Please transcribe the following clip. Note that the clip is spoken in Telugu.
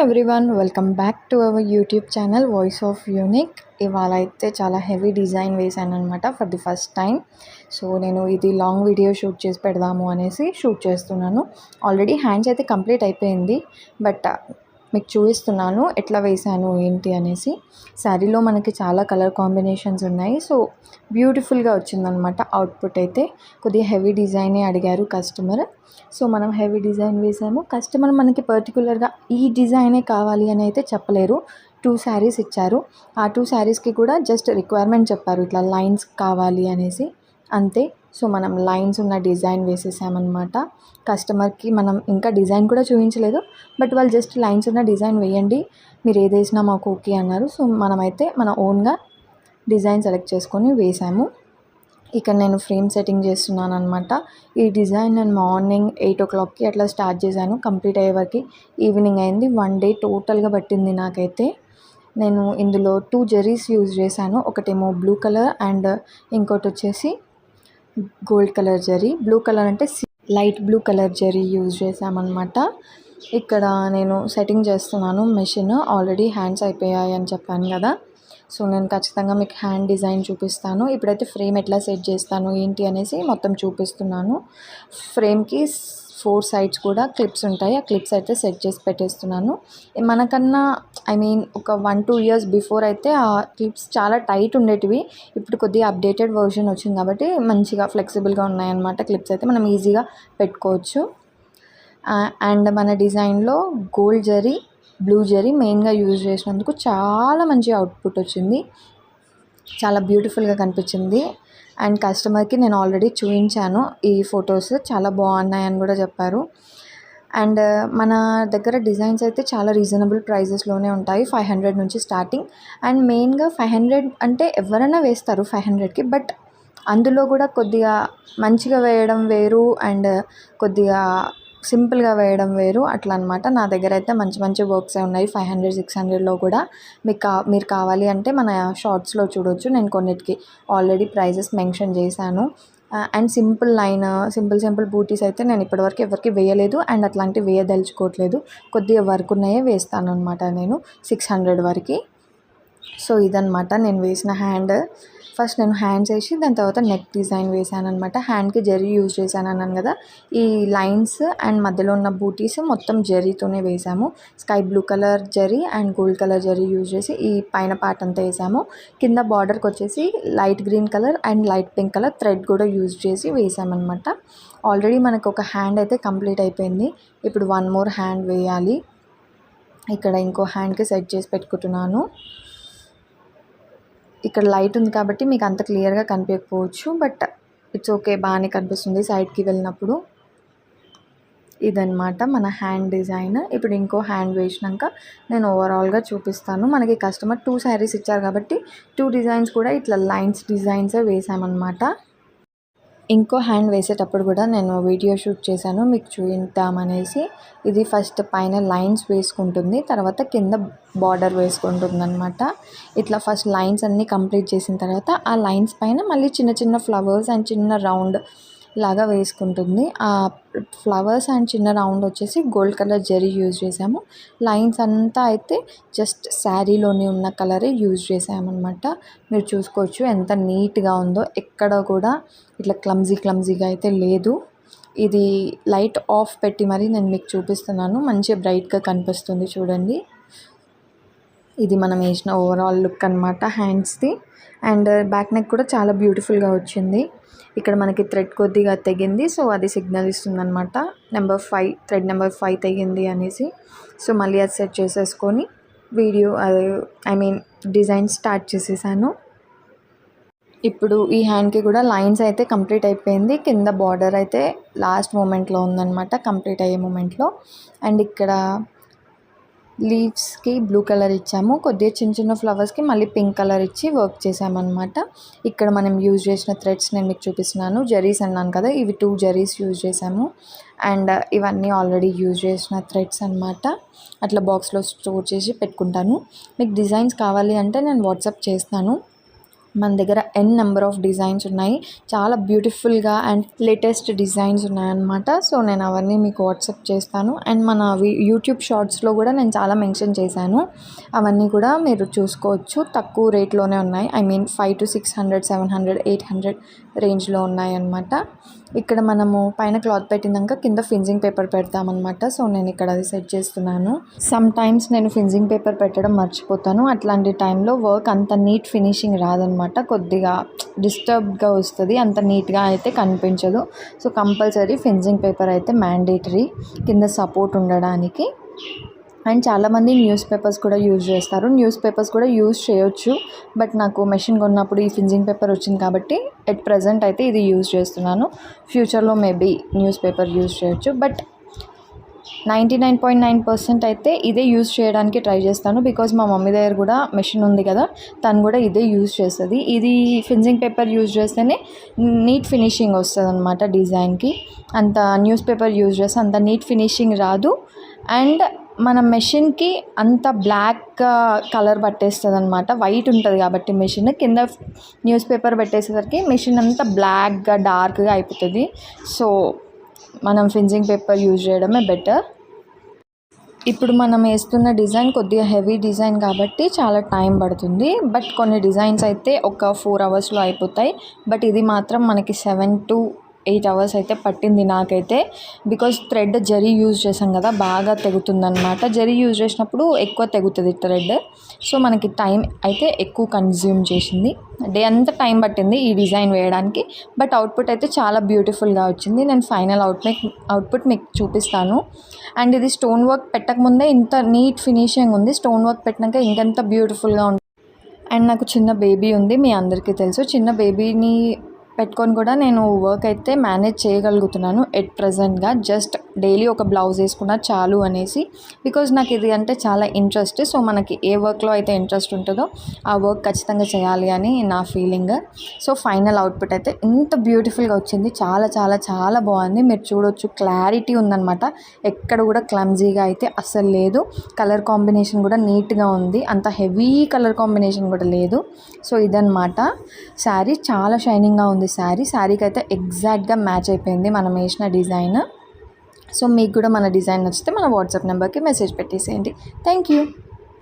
Everyone, welcome back to our YouTube channel voice of unique. ఇవాళ అయితే చాలా హెవీ డిజైన్ వేసాను అనమాట for the first time. So నేను ఇది లాంగ్ వీడియో షూట్ చేసి పెడదాము అనేసి షూట్ చేస్తున్నాను. ఆల్రెడీ హ్యాండ్స్ అయితే కంప్లీట్ అయిపోయింది, బట్ మీకు చూపిస్తున్నాను ఎట్లా వేసాను ఏంటి అనేసి. శారీలో మనకి చాలా కలర్ కాంబినేషన్స్ ఉన్నాయి, సో బ్యూటిఫుల్గా వచ్చిందనమాట అవుట్పుట్ అయితే. కొద్దిగా హెవీ డిజైనే అడిగారు కస్టమర్, సో మనం హెవీ డిజైన్ వేసాము. కస్టమర్ మనకి పర్టికులర్గా ఈ డిజైనే కావాలి అని అయితే చెప్పలేరు. 2 శారీస్ ఇచ్చారు. ఆ 2 శారీస్కి కూడా జస్ట్ రిక్వైర్మెంట్ చెప్పారు, ఇట్లా లైన్స్ కావాలి అనేసి, అంతే. సో మనం లైన్స్ ఉన్న డిజైన్ వేసేసామన్నమాట. కస్టమర్కి మనం ఇంకా డిజైన్ కూడా చూపించలేదు, బట్ వాళ్ళు జస్ట్ లైన్స్ ఉన్న డిజైన్ వేయండి, మీరు ఏది వేసినా మాకు ఓకే అన్నారు. సో మనమైతే మన ఓన్గా డిజైన్ సెలెక్ట్ చేసుకొని వేసాము. ఇక్కడ నేను ఫ్రేమ్ సెట్టింగ్ చేస్తున్నాను అనమాట. ఈ డిజైన్ నేను మార్నింగ్ 8 o'clockకి అట్లా స్టార్ట్ చేశాను. కంప్లీట్ అయ్యే వరకు ఈవినింగ్ అయింది. 1 day టోటల్గా పట్టింది నాకైతే. నేను ఇందులో 2 జరీస్ యూజ్ చేశాను. ఒకటేమో బ్లూ కలర్ అండ్ ఇంకోటి వచ్చేసి gold colour zari. Blue colour అంటే light blue colour zari use చేసామన్నమాట. ఇక్కడ నేను సెట్టింగ్ చేస్తున్నాను మెషిన్. ఆల్రెడీ హ్యాండ్స్ అయిపోయాయి అని చెప్పాను కదా, సో నేను ఖచ్చితంగా మీకు హ్యాండ్ డిజైన్ చూపిస్తాను. ఇప్పుడైతే ఫ్రేమ్ ఎట్లా సెట్ చేస్తాను ఏంటి అనేసి మొత్తం చూపిస్తున్నాను. ఫ్రేమ్కి 4 sides కూడా క్లిప్స్ ఉంటాయి. ఆ క్లిప్స్ అయితే సెట్ చేసి పెట్టేస్తున్నాను. మనకన్నా ఒక 1-2 years బిఫోర్ అయితే ఆ క్లిప్స్ చాలా టైట్ ఉండేటివి. ఇప్పుడు కొద్దిగా అప్డేటెడ్ వర్షన్ వచ్చింది కాబట్టి మంచిగా ఫ్లెక్సిబుల్గా ఉన్నాయన్నమాట. క్లిప్స్ అయితే మనం ఈజీగా పెట్టుకోవచ్చు. అండ్ మన డిజైన్లో గోల్డ్ జరీ, బ్లూ జరీ మెయిన్గా యూజ్ చేసినందుకు చాలా మంచి అవుట్పుట్ వచ్చింది, చాలా బ్యూటిఫుల్గా కనిపించింది. అండ్ కస్టమర్కి నేను ఆల్రెడీ చూపించాను ఈ ఫొటోస్, చాలా బాగున్నాయని కూడా చెప్పారు. అండ్ మన దగ్గర డిజైన్స్ అయితే చాలా రీజనబుల్ ప్రైజెస్లోనే ఉంటాయి. 500 నుంచి స్టార్టింగ్. అండ్ మెయిన్గా 500 అంటే ఎవరైనా వేస్తారు 500కి, బట్ అందులో కూడా కొద్దిగా మంచిగా వేయడం వేరు అండ్ కొద్దిగా సింపుల్గా వేయడం వేరు, అట్లా అనమాట. నా దగ్గర అయితే మంచి మంచి వర్క్స్ ఉన్నాయి 500-600లో కూడా. మీరు కావాలి అంటే మన షార్ట్స్లో చూడొచ్చు. నేను కొన్నిటికి ఆల్రెడీ ప్రైజెస్ మెన్షన్ చేశాను. అండ్ సింపుల్ బూటీస్ అయితే నేను ఇప్పటివరకు ఎవరికి వేయలేదు అండ్ అట్లాంటివి వేయదలుచుకోవట్లేదు. కొద్దిగా వర్క్ ఉన్నాయే వేస్తాను అనమాట నేను 600 వరకు. సో ఇదనమాట నేను వేసిన హ్యాండ్. ఫస్ట్ నేను హ్యాండ్స్ వేసి దాని తర్వాత నెక్ డిజైన్ వేసాను అనమాట. హ్యాండ్కి జరీ యూజ్ చేశాను అన్నాను కదా. ఈ లైన్స్ అండ్ మధ్యలో ఉన్న బూటీస్ మొత్తం జరీతోనే వేసాము. Sky blue colour zari and gold colour zari use చేసి ఈ పైన పార్ట్ అంతా వేసాము. కింద బార్డర్కి వచ్చేసి light green colour and light pink colour thread కూడా యూజ్ చేసి వేసామన్నమాట. ఆల్రెడీ మనకు ఒక హ్యాండ్ అయితే కంప్లీట్ అయిపోయింది. ఇప్పుడు 1 more హ్యాండ్ వేయాలి. ఇక్కడ ఇంకో హ్యాండ్కి సెట్ చేసి పెట్టుకుంటున్నాను. ఇక్కడ లైట్ ఉంది కాబట్టి మీకు అంత క్లియర్గా కనిపించకపోవచ్చు, బట్ ఇట్స్ ఓకే, బాగానే కనిపిస్తుంది సైడ్కి వెళ్ళినప్పుడు. ఇదన్నమాట మన హ్యాండ్ డిజైన్. ఇప్పుడు ఇంకో హ్యాండ్ వేసినాక నేను ఓవరాల్గా చూపిస్తాను. మనకి కస్టమర్ 2 శారీస్ ఇచ్చారు కాబట్టి 2 డిజైన్స్ కూడా ఇట్లా లైన్స్ డిజైన్సే వేసామన్నమాట. ఇంకో హ్యాండ్ వేసేటప్పుడు కూడా నేను వీడియో షూట్ చేశాను మీకు చూపిద్దామనేసి. ఇది ఫస్ట్ పైన లైన్స్ వేసుకుంటుంది, తర్వాత కింద బార్డర్ వేసుకుంటుంది అనమాట. ఇట్లా ఫస్ట్ లైన్స్ అన్నీ కంప్లీట్ చేసిన తర్వాత ఆ లైన్స్ పైన మళ్ళీ చిన్న చిన్న ఫ్లవర్స్ అండ్ చిన్న రౌండ్ లాగా వేసుకుంటుంది. ఆ ఫ్లవర్స్ అండ్ చిన్న రౌండ్ వచ్చేసి గోల్డ్ కలర్ జరీ యూజ్ చేసాము. లైన్స్ అంతా అయితే జస్ట్ శారీలోనే ఉన్న కలరే యూజ్ చేసామన్నమాట. మీరు చూసుకోవచ్చు ఎంత నీట్గా ఉందో, ఎక్కడ కూడా ఇట్లా క్లమ్జీగా అయితే లేదు. ఇది లైట్ ఆఫ్ పెట్టి మరి నేను మీకు చూపిస్తున్నాను, మంచిగా బ్రైట్గా కనిపిస్తుంది చూడండి. ఇది మనం వేసిన ఓవరాల్ లుక్ అనమాట హ్యాండ్స్ది. అండ్ బ్యాక్ నెక్ కూడా చాలా బ్యూటిఫుల్గా వచ్చింది. ఇక్కడ మనకి థ్రెడ్ కొద్దిగా తెగింది, సో అది సిగ్నల్ ఇస్తుంది అనమాట. థ్రెడ్ నెంబర్ 5 తెగింది అనేసి. సో మళ్ళీ అది సెట్ చేసేసుకొని డిజైన్ స్టార్ట్ చేసేసాను. ఇప్పుడు ఈ హ్యాండ్కి కూడా లైన్స్ అయితే కంప్లీట్ అయిపోయింది. కింద బార్డర్ అయితే లాస్ట్ మూమెంట్లో ఉందన్నమాట, కంప్లీట్ అయ్యే మూమెంట్లో. అండ్ ఇక్కడ లీవ్స్కి బ్లూ కలర్ ఇచ్చాము. కొద్దిగా చిన్న ఫ్లవర్స్కి మళ్ళీ పింక్ కలర్ ఇచ్చి వర్క్ చేసామన్నమాట. ఇక్కడ మనం యూజ్ చేసిన థ్రెడ్స్ నేను మీకు చూపిస్తున్నాను. జరీస్ అన్నాను కదా, ఇవి 2 జరీస్ యూజ్ చేసాము. అండ్ ఇవన్నీ ఆల్రెడీ యూజ్ చేసిన థ్రెడ్స్ అనమాట. అట్లా బాక్స్లో స్టోర్ చేసి పెట్టుకుంటాను. మీకు డిజైన్స్ కావాలి అంటే నేను వాట్సాప్ చేస్తాను, మన దగ్గర నెంబర్ ఆఫ్ డిజైన్స్ ఉన్నాయి. చాలా బ్యూటిఫుల్గా అండ్ లేటెస్ట్ డిజైన్స్ ఉన్నాయన్నమాట. సో నేను అవన్నీ మీకు వాట్సాప్ చేస్తాను. అండ్ మన యూట్యూబ్ షార్ట్స్లో కూడా నేను చాలా మెన్షన్ చేశాను. అవన్నీ కూడా మీరు చూసుకోవచ్చు. తక్కువ రేట్లోనే ఉన్నాయి. ఐ మీన్ 500 to 600, 700, 800 రేంజ్లో ఉన్నాయన్నమాట. ఇక్కడ మనము పైన క్లాత్ పెట్టినాక కింద ఫినిషింగ్ పేపర్ పెడతామన్నమాట. సో నేను ఇక్కడ అది సెట్ చేస్తున్నాను. సమ్ టైమ్స్ నేను ఫినిషింగ్ పేపర్ పెట్టడం మర్చిపోతాను. అట్లాంటి టైంలో వర్క్ అంత నీట్ ఫినిషింగ్ రాదనమాట. కొద్దిగా డిస్టర్బ్డ్గా వస్తుంది, అంత నీట్గా అయితే కనిపించదు. సో కంపల్సరీ ఫినిషింగ్ పేపర్ అయితే మ్యాండేటరీ కింద సపోర్ట్ ఉండడానికి. అండ్ చాలామంది న్యూస్ పేపర్స్ కూడా యూజ్ చేస్తారు. న్యూస్ పేపర్స్ కూడా యూజ్ చేయొచ్చు, బట్ నాకు మెషిన్ కొన్నప్పుడు ఈ ఫినిషింగ్ పేపర్ వచ్చింది కాబట్టి ఎట్ ప్రజెంట్ అయితే ఇది యూజ్ చేస్తున్నాను. ఫ్యూచర్లో మేబీ న్యూస్ పేపర్ యూజ్ చేయొచ్చు, బట్ 99.9% అయితే ఇదే యూజ్ చేయడానికి ట్రై చేస్తాను. బికాజ్ మా మమ్మీ దగ్గర కూడా మెషిన్ ఉంది కదా, తను కూడా ఇదే యూజ్ చేస్తుంది. ఇది ఫినిషింగ్ పేపర్ యూజ్ చేస్తేనే నీట్ ఫినిషింగ్ వస్తుంది అనమాట డిజైన్కి. అంత న్యూస్ పేపర్ యూజ్ చేస్తే అంత నీట్ ఫినిషింగ్ రాదు. అండ్ మన మెషిన్కి అంత బ్లాక్ కలర్ పట్టేస్తుంది అనమాట. వైట్ ఉంటుంది కాబట్టి మెషిన్ కింద న్యూస్ పేపర్ పెట్టేసరికి మెషిన్ అంతా బ్లాక్గా డార్క్గా అయిపోతుంది. సో మనం ఫినిషింగ్ పేపర్ యూజ్ చేయడమే బెటర్. ఇప్పుడు మనం వేస్తున్న డిజైన్ కొద్దిగా హెవీ డిజైన్ కాబట్టి చాలా టైం పడుతుంది. బట్ కొన్ని డిజైన్స్ అయితే ఒక 4 అవర్స్లో అయిపోతాయి. బట్ ఇది మాత్రం మనకి 7 to 8 అవర్స్ అయితే పట్టింది నాకైతే. బికాజ్ థ్రెడ్ జరీ యూజ్ చేసాం కదా, బాగా తెగుతుందన్నమాట. జరీ యూజ్ చేసినప్పుడు ఎక్కువ తెగుతుంది థ్రెడ్. సో మనకి టైం అయితే ఎక్కువ కన్జ్యూమ్ చేసింది. డే అంతా టైం పట్టింది ఈ డిజైన్ వేయడానికి. బట్ అవుట్పుట్ అయితే చాలా బ్యూటిఫుల్గా వచ్చింది. నేను ఫైనల్ అవుట్పుట్ మీకు చూపిస్తాను. అండ్ ఇది స్టోన్ వర్క్ పెట్టకముందే ఇంత నీట్ ఫినిషింగ్ ఉంది. స్టోన్ వర్క్ పెట్టినాక ఇంకెంత బ్యూటిఫుల్గా ఉంది. అండ్ నాకు చిన్న బేబీ ఉంది, మీ అందరికీ తెలుసు. చిన్న బేబీని పెట్టుకొని కూడా నేను వర్క్ అయితే మేనేజ్ చేయగలుగుతున్నాను ఎట్ ప్రజెంట్గా. జస్ట్ డైలీ ఒక బ్లౌజ్ వేసుకున్నా చాలు అనేసి. బికాజ్ నాకు ఇది అంటే చాలా ఇంట్రెస్ట్. సో మనకి ఏ వర్క్లో అయితే ఇంట్రెస్ట్ ఉంటుందో ఆ వర్క్ ఖచ్చితంగా చేయాలి అని నా ఫీలింగ్. సో ఫైనల్ అవుట్పుట్ అయితే ఇంత బ్యూటిఫుల్గా వచ్చింది. చాలా చాలా చాలా బాగుంది. మీరు చూడొచ్చు, క్లారిటీ ఉందన్నమాట. ఎక్కడ కూడా క్లమ్జీగా అయితే అస్సలు లేదు. కలర్ కాంబినేషన్ కూడా నీట్గా ఉంది. అంత హెవీ కలర్ కాంబినేషన్ కూడా లేదు. సో ఇదన్నమాట శారీ. చాలా షైనింగ్గా ఉంది శారీకి అయితే ఎగ్జాక్ట్గా మ్యాచ్ అయిపోయింది మనం వేసిన డిజైన్. సో మీకు కూడా మన డిజైన్ నచ్చితే మన వాట్సాప్ నెంబర్కి మెసేజ్ పెట్టేసేయండి. Thank you.